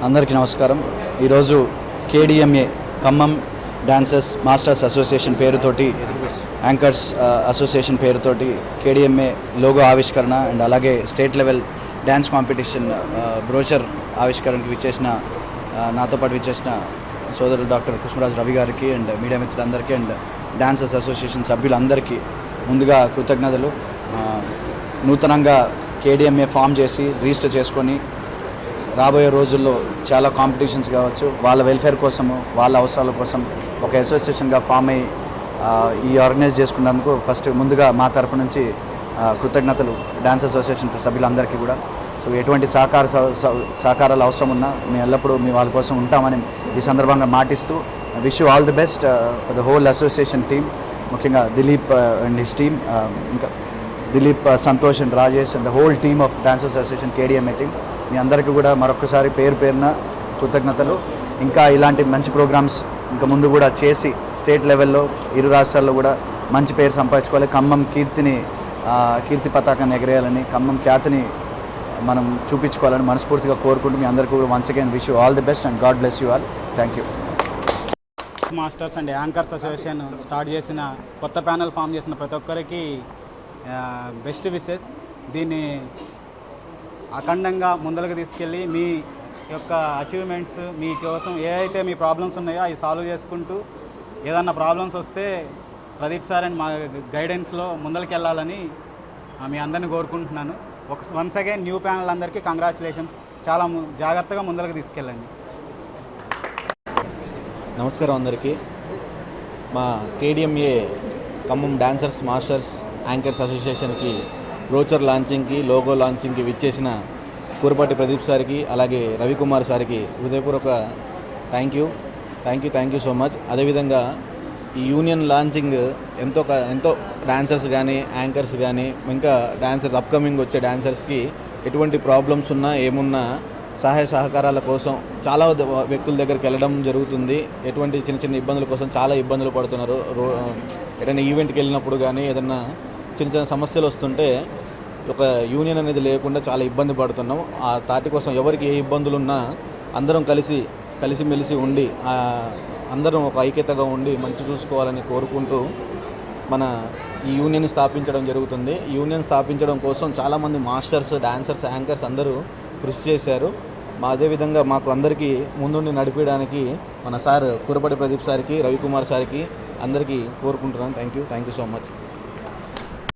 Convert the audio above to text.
అందరికీ నమస్కారం. ఈరోజు KDMA Khammam dancers masters association పేరుతోటి యాంకర్స్ అసోసియేషన్ పేరుతోటి కేడిఎంఏ లోగో ఆవిష్కరణ అండ్ అలాగే state level dance competition brochure ఆవిష్కరణకి విచ్చేసిన నాతో పాటు విచ్చేసిన సోదరులు డాక్టర్ కుసుమరాజు రవి గారికి అండ్ మీడియా మిత్రులందరికీ అండ్ డాన్సర్స్ అసోసియేషన్ సభ్యులందరికీ ముందుగా కృతజ్ఞతలు. నూతనంగా కేడిఎంఏ ఫామ్ చేసి రిజిస్టర్ చేసుకొని రాబోయే రోజుల్లో చాలా కాంపిటీషన్స్ కావచ్చు, వాళ్ళ వెల్ఫేర్ కోసము వాళ్ళ అవసరాల కోసం ఒక అసోసియేషన్గా ఫామ్ అయ్యి ఈ ఆర్గనైజ్ చేసుకున్నందుకు ఫస్ట్ ముందుగా మా తరపు నుంచి కృతజ్ఞతలు డాన్స్ అసోసియేషన్ సభ్యులందరికీ కూడా. సో ఎటువంటి సహకారాలు అవసరం ఉన్నా మేము ఎల్లప్పుడూ మీ వాళ్ళ కోసం ఉంటామని ఈ సందర్భంగా మాటిస్తూ wish you all the best for the whole association team, ముఖ్యంగా దిలీప్ అండ్ హిస్ టీమ్, ఇంకా Dilip, Santosh and Rajesh and the whole team of dance association KDMA team. మీ అందరికీ కూడా మరొకసారి పేరున కృతజ్ఞతలు. ఇంకా ఇలాంటి మంచి ప్రోగ్రామ్స్ ఇంకా ముందు కూడా చేసి స్టేట్ లెవెల్లో ఇరు రాష్ట్రాల్లో కూడా మంచి పేరు సంపాదించుకోవాలి, ఖమ్మం కీర్తి పతాకాన్ని ఎగరేయాలని, ఖమ్మం ఖ్యాతిని మనం చూపించుకోవాలని మనస్ఫూర్తిగా కోరుకుంటూ మీ అందరికీ కూడా once again wish you all the best and God bless you all. Thank you. Masters and anchors association start చేసిన కొత్త ప్యానెల్ ఫామ్ చేసిన ప్రతి ఒక్కరికి బెస్ట్ విషెస్. దీన్ని అఖండంగా ముందరకు తీసుకెళ్ళి మీ యొక్క అచీవ్మెంట్స్ మీకోసం ఏవైతే మీ ప్రాబ్లమ్స్ ఉన్నాయో అవి సాల్వ్ చేసుకుంటూ ఏదన్నా ప్రాబ్లమ్స్ వస్తే ప్రదీప్ సార్ అండ్ మా గైడెన్స్లో ముందరికి వెళ్ళాలని మీ అందరినీ కోరుకుంటున్నాను. వన్స్ అగైన్ న్యూ ప్యానల్ అందరికీ కంగ్రాచులేషన్స్. చాలా జాగ్రత్తగా ముందరకు తీసుకెళ్ళండి. నమస్కారం అందరికీ. మా KDMA Khammam dancers masters anchors అసోసియేషన్కి బ్రోచర్ లాంచింగ్కి లోగో లాంచింగ్కి విచ్చేసిన కూరపాటి ప్రదీప్ సార్కి అలాగే రవికుమార్ సార్కి హృదయపూర్వక థ్యాంక్ యూ సో మచ్. అదేవిధంగా ఈ యూనియన్ లాంచింగ్ ఎంతో డాన్సర్స్ కానీ యాంకర్స్ కానీ ఇంకా డాన్సర్స్ అప్కమింగ్ వచ్చే డాన్సర్స్కి ఎటువంటి ప్రాబ్లమ్స్ ఉన్నా ఏమున్నా సహాయ సహకారాల కోసం చాలా వ్యక్తుల దగ్గరికి వెళ్ళడం జరుగుతుంది. ఎటువంటి చిన్న ఇబ్బందుల కోసం చాలా ఇబ్బందులు పడుతున్నారు. ఏదైనా ఈవెంట్కి వెళ్ళినప్పుడు కానీ ఏదైనా చిన్న సమస్యలు వస్తుంటే ఒక యూనియన్ అనేది లేకుండా చాలా ఇబ్బంది పడుతున్నాం. ఆ తాటి కోసం ఎవరికి ఏ ఇబ్బందులు ఉన్నా అందరం కలిసిమెలిసి ఉండి అందరం ఒక ఐక్యతగా ఉండి మంచి చూసుకోవాలని కోరుకుంటూ మన ఈ యూనియన్ స్థాపించడం జరుగుతుంది. ఈ యూనియన్ స్థాపించడం కోసం చాలామంది మాస్టర్స్, డాన్సర్స్, యాంకర్స్ అందరూ కృషి చేశారు. అదేవిధంగా మాకు అందరికీ ముందుండి నడిపించడానికి మన సార్ కూరపాటి ప్రదీప్ సార్కి, రవికుమార్ సార్కి అందరికీ కోరుకుంటున్నాను. Thank you so much.